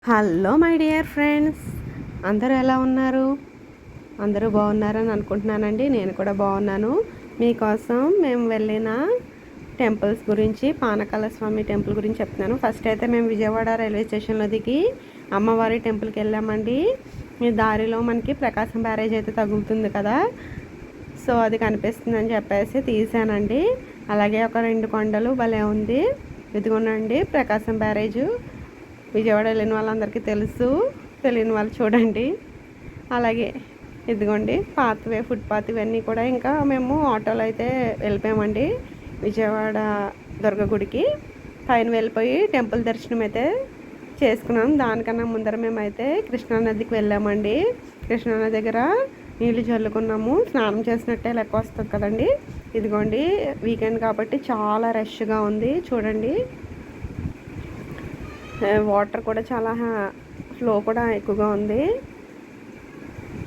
Hello my dear friends, అందరూ ఎలా ఉన్నారు? అందరూ బాగున్నారని అనుకుంటున్నానండి. నేను కూడా బాగున్నాను. మీకోసం మేము వెళ్ళిన టెంపుల్స్ గురించి, పానకాల స్వామి టెంపుల్ గురించి చెప్తున్నాను. ఫస్ట్ అయితే మేము విజయవాడ రైల్వే స్టేషన్లో దిగి అమ్మవారి టెంపుల్కి వెళ్ళామండి. ఈ దారిలో మనకి ప్రకాశం బ్యారేజ్ అయితే తగులుతుంది కదా, సో అది కనిపిస్తుందని చెప్పేసి తీసానండి. అలాగే ఒక 2 కొండలు భలే ఉంది. ఇదిగోనండి ప్రకాశం బ్యారేజు. విజయవాడ వెళ్ళిన వాళ్ళందరికీ తెలుసు, తెలియని వాళ్ళు చూడండి. అలాగే ఇదిగోండి పాత్వే, ఫుట్పాత్ ఇవన్నీ కూడా. ఇంకా మేము ఆటోలో అయితే వెళ్ళిపోయామండి విజయవాడ దుర్గ గుడికి. పైన వెళ్ళిపోయి టెంపుల్ దర్శనం అయితే చేసుకున్నాం. దానికన్నా ముందర మేమైతే కృష్ణానదికి వెళ్ళామండి. కృష్ణానది దగ్గర నీళ్ళు చల్లుకున్నాము. స్నానం చేసినట్టే లెక్క వస్తుంది కదండి. ఇదిగోండి వీకెండ్ కాబట్టి చాలా రష్గా ఉంది చూడండి. వాటర్ కూడా చాలా ఫ్లో కూడా ఎక్కువగా ఉంది.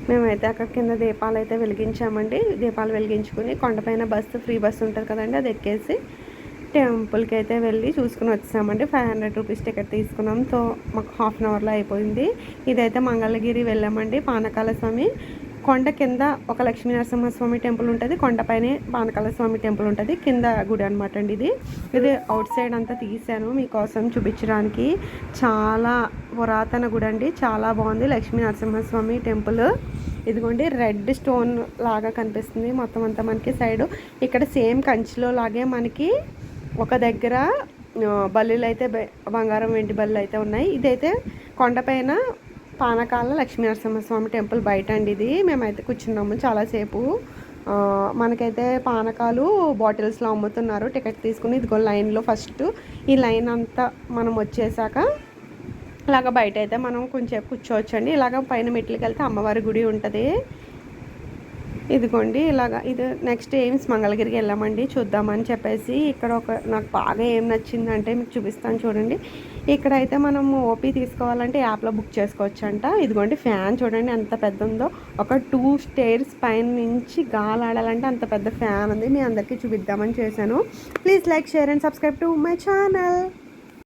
మేమైతే అక్కడ కింద దీపాలు అయితే వెలిగించామండి. దీపాలు వెలిగించుకుని కొండపైన బస్సు, ఫ్రీ బస్సు ఉంటుంది కదండి, అది ఎక్కేసి టెంపుల్కి అయితే వెళ్ళి చూసుకుని వచ్చామండి. 500 రూపీస్ టికెట్ తీసుకున్నాం. సో మాకు హాఫ్ అన్ అవర్లో అయిపోయింది. ఇదైతే మంగళగిరి వెళ్ళామండి. పానకాల స్వామి కొండ కింద ఒక లక్ష్మీ నరసింహస్వామి టెంపుల్ ఉంటుంది, కొండపైనే పానకాల స్వామి టెంపుల్ ఉంటుంది. కింద గుడి అనమాట అండి. ఇది అవుట్ సైడ్ అంతా తీసాను మీకోసం చూపించడానికి. చాలా పురాతన గుడి అండి, చాలా బాగుంది. లక్ష్మీ నరసింహస్వామి టెంపుల్. ఇదిగోండి రెడ్ స్టోన్ లాగా కనిపిస్తుంది మొత్తం అంతా మనకి సైడు. ఇక్కడ సేమ్ కంచిలో లాగే మనకి ఒక దగ్గర బల్లులు అయితే బంగారం వెండి బల్లులు అయితే ఉన్నాయి. ఇదైతే కొండపైన పానకాల లక్ష్మీ నరసింహస్వామి టెంపుల్ బయట అండి. ఇది మేమైతే కూర్చున్నాము చాలాసేపు. మనకైతే పానకాలు బాటిల్స్లో అమ్ముతున్నారు. టికెట్ తీసుకుని ఇదిగో లైన్లో ఫస్ట్ ఈ లైన్ అంతా మనం వచ్చేసాక ఇలాగ బయట అయితే మనం కొంచెం కూర్చోవచ్చండి. ఇలాగ పైన మెట్లకి వెళ్తే అమ్మవారి గుడి ఉంటుంది. ఇదిగోండి ఇలాగా. ఇది నెక్స్ట్ ఎయిమ్స్ మంగళగిరికి వెళ్ళామండి చూద్దామని చెప్పేసి. ఇక్కడ నాకు బాగా ఏం నచ్చిందంటే మీకు చూపిస్తాను చూడండి. ఇక్కడైతే మనం ఓపీ తీసుకోవాలంటే యాప్లో బుక్ చేసుకోవచ్చు అంట. ఇదిగోండి ఫ్యాన్ చూడండి ఎంత పెద్ద ఉందో. ఒక 2 స్టేర్స్ పైన నుంచి గాలి ఆడాలంటే అంత పెద్ద ఫ్యాన్ ఉంది. మీ అందరికీ చూపిద్దామని చేశాను. Please like, share and subscribe to my channel.